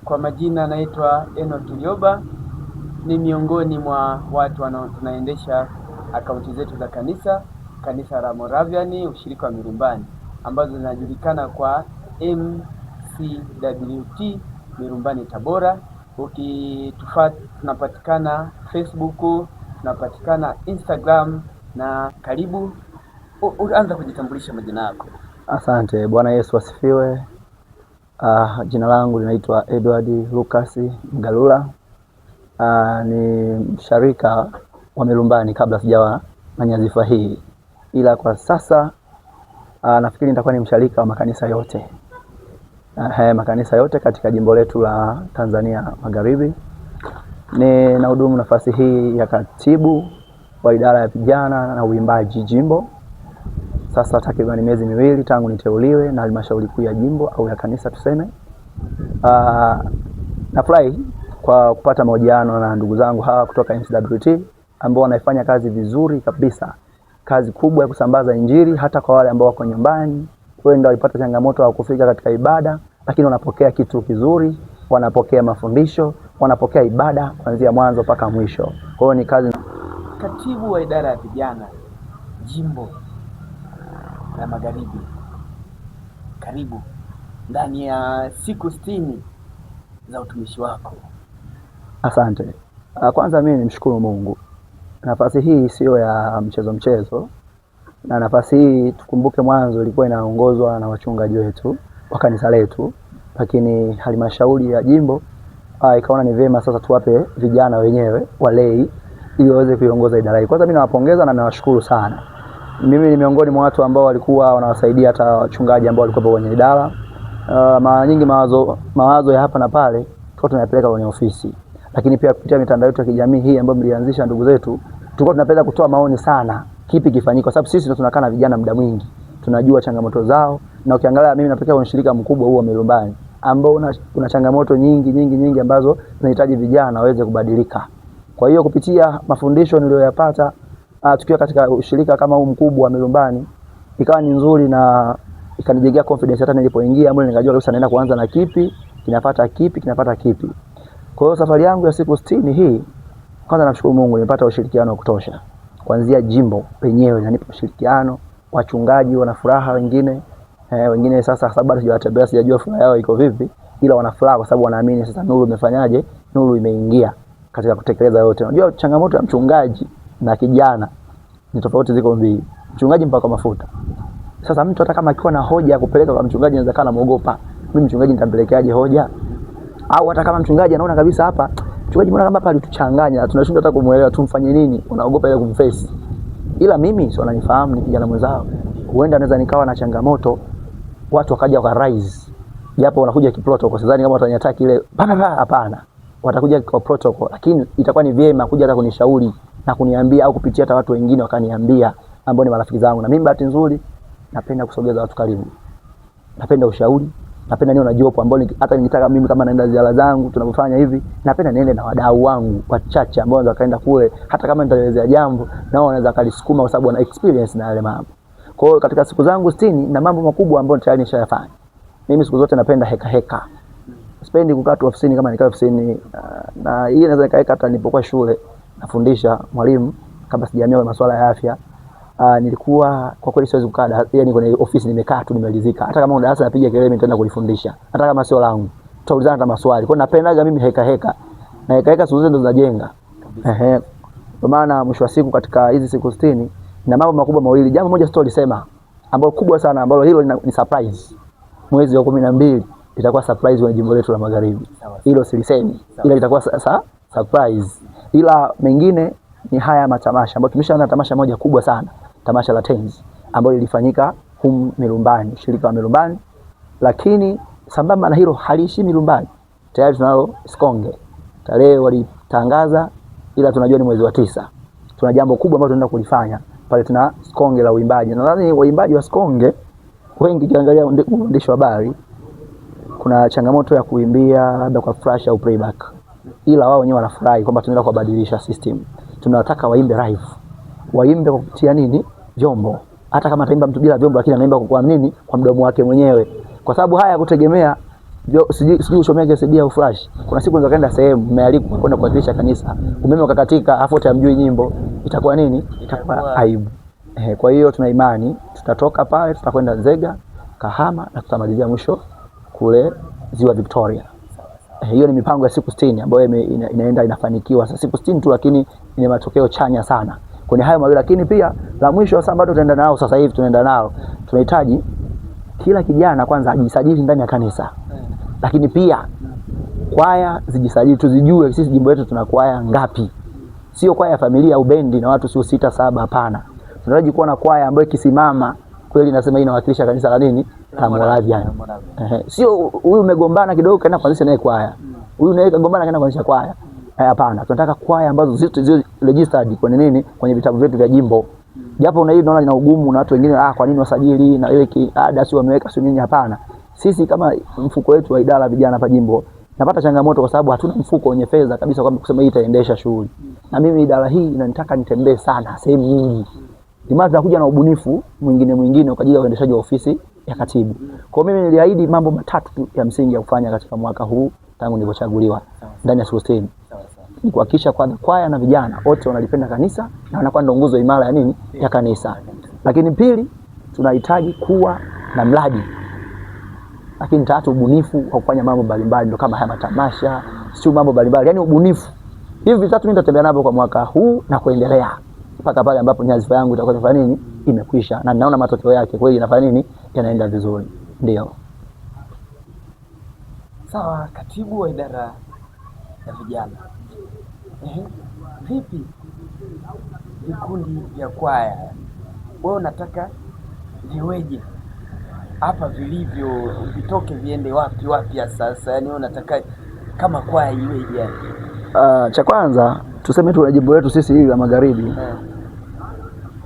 Kwa majina naitwa Enoch Lioba, ni miongoni mwa watu tunaendesha akaunti zetu za kanisa la Moravian ushirika wa Mirumbani, ambazo zinajulikana kwa MCWT Mirumbani Tabora. Ukitufuata tunapatikana Facebook, tunapatikana Instagram, na karibu anza kujitambulisha majina yako. Asante. Bwana Yesu asifiwe. Jina langu linaitwa Edward Lucas Mgalula. Ni msharika wa Mirumbani kabla sijawa na nyadhifa hii, ila kwa sasa nafikiri nitakuwa ni msharika wa makanisa yote. Makanisa yote katika jimbo letu la Tanzania Magharibi. Ni nahudumu nafasi hii ya katibu wa idara ya vijana na uimbaji jimbo. Sasa takriban miezi miwili tangu niteuliwe na halmashauri kuu ya jimbo au ya kanisa tuseme. Nafurahi kwa kupata mahojiano na ndugu zangu hawa kutoka MCWT ambao wanaifanya kazi vizuri kabisa. Kazi kubwa ya kusambaza injili hata kwa wale ambao wako nyumbani, wenda walipata changamoto wa kufika katika ibada, lakini wanapokea kitu kizuri, wanapokea mafundisho, wanapokea ibada kuanzia mwanzo mpaka mwisho. Kwa hiyo ni kazi. Katibu wa idara ya vijana jimbo la Magharibi, karibu ndani ya siku 60 za utumishi wako. Asante. Kwanza mimi nimshukuru Mungu. Nafasi hii sio ya mchezo, na nafasi hii tukumbuke mwanzo ilikuwa inaongozwa na wachungaji wetu wa kanisa letu, lakini halmashauri ya jimbo ikaona ni vyema sasa tuwape vijana wenyewe walei ili waweze kuiongoza idara hii. Kwanza mimi nawapongeza na nawashukuru sana. Mimi ni miongoni mwa watu ambao walikuwa wanawasaidia hata wachungaji ambao walikuwa kwenye idara. Mara nyingi mawazo ya hapa na pale tunayapeleka kwenye ofisi, lakini pia kupitia mitandao yetu ya kijamii hii ambayo mlianzisha ndugu zetu, tulikuwa tunapenda kutoa maoni sana kipi kifanyike, kwa sababu sisi ndio tunakaa na vijana muda mwingi, tunajua changamoto zao. Na ukiangalia mimi natokea kwenye shirika mkubwa huo Mirumbani ambao una changamoto nyingi ambazo zinahitaji vijana waweze kubadilika. Kwa hiyo kupitia mafundisho niliyoyapata tukiwa katika ushirika kama huu mkubwa wa Mirumbani, ikawa ni nzuri na ikanijengea confidence hata nilipoingia mbele nikajua kabisa naenda kuanza na kipi, kinapata kipi. Kwa hiyo safari yangu ya siku 60 hii, kwanza namshukuru Mungu nimepata ushirikiano wa kutosha. Kuanzia jimbo penyewe inanipa ushirikiano, wachungaji wana furaha wengine sasa sababu hajawatembea sijajua furaha yao iko vipi, ila wana furaha kwa sababu wanaamini sasa nuru imefanyaje, nuru imeingia katika kutekeleza yote. Unajua changamoto ya mchungaji na kijana ni tofauti, ziko mbili. Mchungaji mpaka mafuta. Sasa mtu hata kama akiwa na hoja ya kupeleka kwa mchungaji anaweza kana muogopa. Mimi mchungaji nitampelekeaje hoja? Au hata kama mchungaji anaona kabisa hapa mchungaji mbona kama hapa alituchanganya, tunashindwa hata kumuelewa tumfanye nini, unaogopa ile kumface. Ila mimi sio wananifahamu, ni kijana mwenzao. Huenda anaweza nikawa na changamoto, watu wakaja kwa rise. Japo wanakuja kiprotocol, sidhani kama watanyataki ile hapana. Watakuja kwa protocol, lakini itakuwa ni vyema kuja hata kunishauri na kuniambia au kupitia hata watu wengine wakaniambia ambao ni marafiki zangu. Na mimi bahati nzuri napenda kusogeza watu karibu. Napenda ushauri, napenda nione jopo ambao hata nitaka mimi kama naenda ziara zangu tunapofanya hivi, napenda niende na wadau wangu wachache ambao wanaweza kaenda kule, hata kama nitaelezea jambo nao wanaweza kalisukuma kwa sababu wana experience na yale mambo. Kwa hiyo katika siku zangu 60 na mambo makubwa ambayo tayari nishayafanya. Mimi siku zote napenda heka. Sipendi kukaa tu ofisini kama nikaa ofisini, na hii inaweza nikaeka hata nilipokuwa shule nafundisha mwalimu kabla sijaamia masuala ya afya. Nilikuwa kwa kweli siwezi kukaa yani kwenye ofisi nimekaa tu nimalizika. Hata kama darasa napiga kelele nitaenda kulifundisha. Hata kama sio langu, tutaulizana hata maswali. Kwa hiyo napendaga mimi heka. Na heka siku zote ndo zinajenga. Kwa maana mwisho wa siku katika hizi siku 60 na mambo makubwa mawili. Jambo moja story sema ambalo kubwa sana ambalo hilo ni surprise. Mwezi wa 12 itakuwa surprise kwenye jimbo letu la Magharibi. Hilo silisemi. Ila itakuwa surprise. Ila mengine ni haya matamasha ambayo tumeshaanza tamasha moja kubwa sana, tamasha la Tenzi ambalo lilifanyika Mirumbani, shirika la Mirumbani. Lakini sambamba na hilo haliishi Mirumbani. Tayari tunalo Sikonge. Tarehe walitangaza, ila tunajua ni mwezi wa 9. Tuna jambo kubwa ambalo tunaenda kulifanya. Pale tuna Sikonge la uimbaji. Nadhani waimbaji wa Sikonge wengi kiangalia uandishi wa habari kuna changamoto ya kuimbia labda kwa flash au playback. Ila wao wenyewe wanafurahi kwamba tunaenda kubadilisha system. Tunataka waimbe live. Waimbe kwa kupitia nini? Vyombo. Hata kama ataimba mtu bila vyombo lakini anaimba kwa nini? Kwa mdomo wake mwenyewe. Kwa sababu haya kutegemea sijui ushomeke CD au flash. Kuna siku unaweza kaenda sehemu umealikwa kwenda kuwakilisha kanisa, umeme ukakatika, afu hamjui nyimbo, itakuwa nini? Itakuwa aibu. Kwa hiyo tuna imani tutatoka pale, tutakwenda Nzega, Kahama na tutamalizia mwisho kule Ziwa Victoria. Hiyo ni mipango ya siku 60 ambayo inaenda inafanikiwa. Sasa siku 60 tu, lakini ina matokeo chanya sana kwenye hayo mawili. Lakini pia la mwisho sasa bado tunaenda nao, sasa hivi tunaenda nao, tunahitaji kila kijana kwanza ajisajili ndani ya kanisa. Lakini pia kwaya zijisajili, tuzijue sisi jimbo letu tuna kwaya ngapi. Sio kwaya ya familia au bendi na watu sio 6 7, hapana. Tunataka kuwa na kwaya ambayo kisimama kweli nasema hii inawakilisha kanisa la nini? La Moravian. Sio huyu umegombana kidogo kaenda kuanzisha naye kwaya. Huyu naye kagombana kaenda kuanzisha kwaya. Hapana. Tunataka kwaya ambazo zio registered kwenye nini? Kwenye vitabu vyetu vya jimbo. Japo una hii unaona ina ugumu na watu wengine kwa nini wasajili na ile ada sio wameweka sio nini, hapana. Sisi kama mfuko wetu wa idara vijana hapa jimbo napata changamoto kwa sababu hatuna mfuko wenye fedha kabisa kwamba kusema hii itaendesha shughuli. Na mimi idara hii inanitaka nitembee sana sehemu nyingi. Limaza tunakuja na ubunifu mwingine kwa ajili ya uendeshaji wa ofisi ya katibu. Kwa mimi niliahidi mambo matatu ya msingi ya kufanya katika mwaka huu tangu nilipochaguliwa ndani ya Sultan. Ni kuhakikisha kwaya na vijana wote wanalipenda kanisa na wanakuwa ndio nguzo imara ya nini? Ya kanisa. Lakini pili, tunahitaji kuwa na mradi. Lakini tatu, ubunifu wa kufanya mambo mbalimbali ndio kama haya matamasha, sio mambo mbalimbali, yani ubunifu. Hivi vitatu mimi nitatembea navyo kwa mwaka huu na kuendelea mpaka pale ambapo nyazifa yangu itakuwa inafanya nini? Imekwisha. Na ninaona matokeo yake kweli inafanya nini? Yanaenda vizuri. Ndio. Sawa, katibu wa idara ya vijana. Vipi vikundi vya kwaya? Wewe unataka viweje? Hapa vilivyo vitoke viende wapi sasa? Yaani wewe unataka kama kwaya iweje yani? Cha kwanza tuseme tu jimbo letu sisi hili la Magharibi.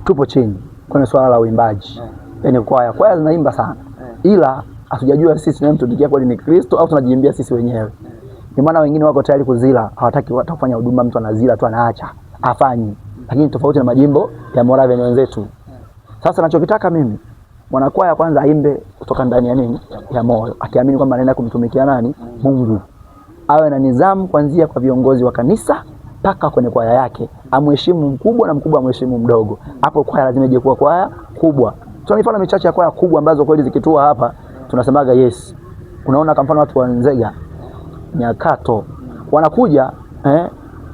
Tupo chini kwenye swala la uimbaji. Yaani kwaya zinaimba sana. Ila hatujajua sisi tunamtumikia kweli ni Kristo au tunajiimbia sisi wenyewe. Ni maana wengine wako tayari kuzila, hawataki kufanya huduma, mtu anazila tu anaacha, afanyi. Lakini tofauti na majimbo ya Moravian wenzetu. Sasa ninachokitaka mimi, mwanakwaya kwanza aimbe kutoka ndani ya nini? Ya moyo. Akiamini kwamba anaenda kumtumikia nani? Mungu. Awe na nidhamu kuanzia kwa viongozi wa kanisa mpaka kwenye kwaya yake. Amheshimu mkubwa na mkubwa amheshimu mdogo. Hapo kwaya lazima ije kuwa kwaya kubwa. Tuna mifano michache ya kwaya kubwa ambazo kweli zikitua hapa tunasemaga yes. Unaona kwa mfano watu wa Nzega, Nyakato wanakuja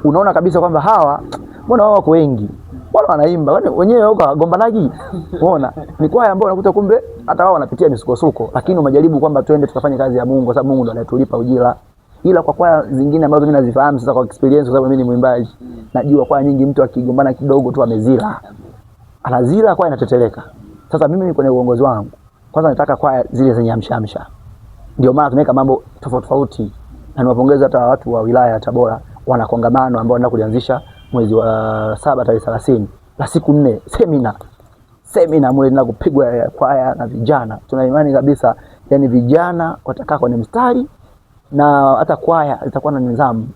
unaona kabisa kwamba hawa mbona wao wako wengi, mbona wanaimba wenyewe huko wagombanaji. Unaona ni kwaya ambayo unakuta kumbe hata wao wanapitia misukosuko, lakini umejaribu kwamba twende tukafanye kazi ya Mungu kwa sababu Mungu ndo anatulipa ujira. Ila kwa kwaya zingine ambazo mimi nazifahamu sasa kwa experience, kwa sababu mimi ni mwimbaji, najua kwaya nyingi mtu akigombana kidogo tu amezila, anazila kwaya inateteleka. Sasa mimi kwenye uongozi wangu kwanza nataka kwaya zile zenye amshamsha. Ndio maana tunaweka mambo tofauti. Na niwapongeza hata watu wa wilaya ya Tabora, wana kongamano ambao wanaenda kulianzisha mwezi wa 7 tarehe 30 la siku 4 semina mwezi na kupigwa kwaya na vijana. Tuna imani kabisa yani vijana watakaa kwenye mstari na hata kwaya itakuwa na nidhamu.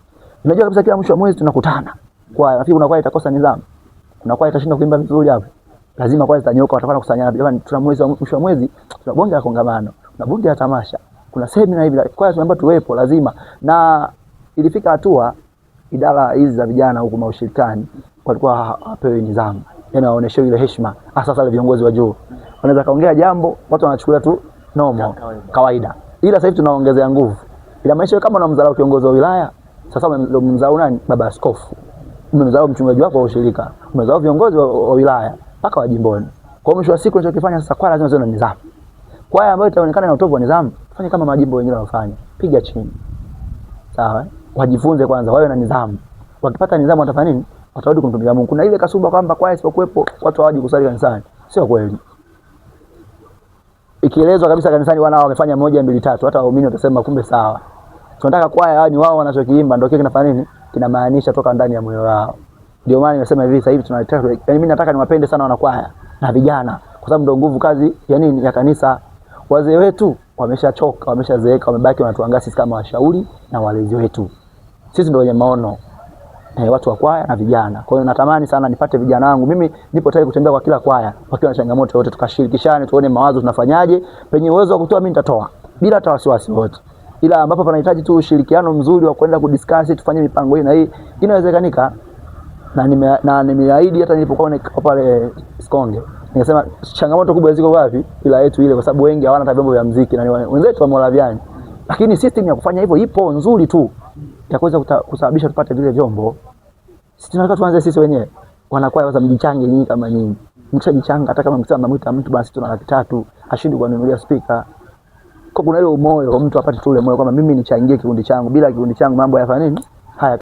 Unajua kabisa kila mwisho wa mwezi tunakutana. Kwaya nafikiri kuna kwaya itakosa nidhamu. Kuna kwaya itashinda kuimba vizuri hapo. Lazima kwaya zitanyoka, watakwenda kusanyana. Jamani, tuna mwezi wa mwisho wa mwezi tuna bonge la kongamano, tuna bonge la tamasha, kuna semina hivi. Kwaya tunaomba tuwepo lazima. Na ilifika hatua idara hizi za vijana huko maushirikani walikuwa hawapewi nidhamu. Yaani waoneshewe ile heshima, hasa wale viongozi wa juu. Wanaweza kaongea jambo, watu wanachukulia tu normal, kawaida. Ila sasa hivi tunaongezea nguvu. Ila maisha kama unamdharau kiongozi wa wilaya, sasa unamdharau nani? Baba askofu. Unamdharau mchungaji wako wa ushirika. Unamdharau viongozi wa wilaya mpaka wa jimboni. Kwa mwisho wa siku tunachokifanya sasa, kwaya lazima ziwe na nidhamu. Kwaya ambayo itaonekana na utovu wa nidhamu, fanye kama majimbo wengine wanafanya. Piga chini. Sawa? Wajifunze kwanza, wawe na nidhamu. Wakipata nidhamu watafanya nini? Watarudi kumtumikia Mungu. Kuna ile kasuba kwamba kwaya isipokuepo watu hawaji kusali kanisani. Sio kweli. Ikielezwa kabisa kanisani wana wamefanya 1 2 3, hata waumini watasema kumbe sawa. Tunataka kwaya yani wao wanachokiimba ndio kile kinafanya nini? Kinamaanisha toka ndani ya moyo wao. Ndio maana nimesema hivi sasa hivi tunataka, yani mimi nataka niwapende sana wanakwaya na vijana kwa sababu ndio nguvu kazi ya nini? Ya kanisa. Wazee wetu wameshachoka, wameshazeeka, wamebaki wanatuangaa sisi kama washauri na walezi wetu. Sisi ndio wenye maono. Watu wa kwaya na vijana. Kwa hiyo natamani sana nipate vijana wangu. Mimi nipo tayari kutembea kwa kila kwaya, wakiwa na changamoto yote tukashirikishane, tuone mawazo tunafanyaje. Penye uwezo wa kutoa mimi nitatoa bila hata wasiwasi wote. ila ambapo panahitaji tu ushirikiano mzuri wa kwenda kudiscuss tufanye mipango hii na hii, inawezekanika. Na nimeahidi hata nilipokuwa pale Sikonge, nikasema changamoto kubwa ziko wapi ila yetu ile, kwa sababu wengi hawana hata vyombo vya muziki na wenzetu wa Moravian, lakini system ya kufanya hivyo ipo nzuri tu ya kuweza kusababisha tupate vile vyombo. Sisi tunataka tuanze sisi wenyewe, wanakwaya waza mjichange nyinyi kama nyinyi, mkijichanga hata kama mkisema mnamuita mtu basi tuna 300 ashindi kununulia speaker. Kwa kuna ile umoyo mtu apate tu ile moyo kwamba mimi nichangie kikundi changu, bila kikundi changu mambo yafanya nini haya.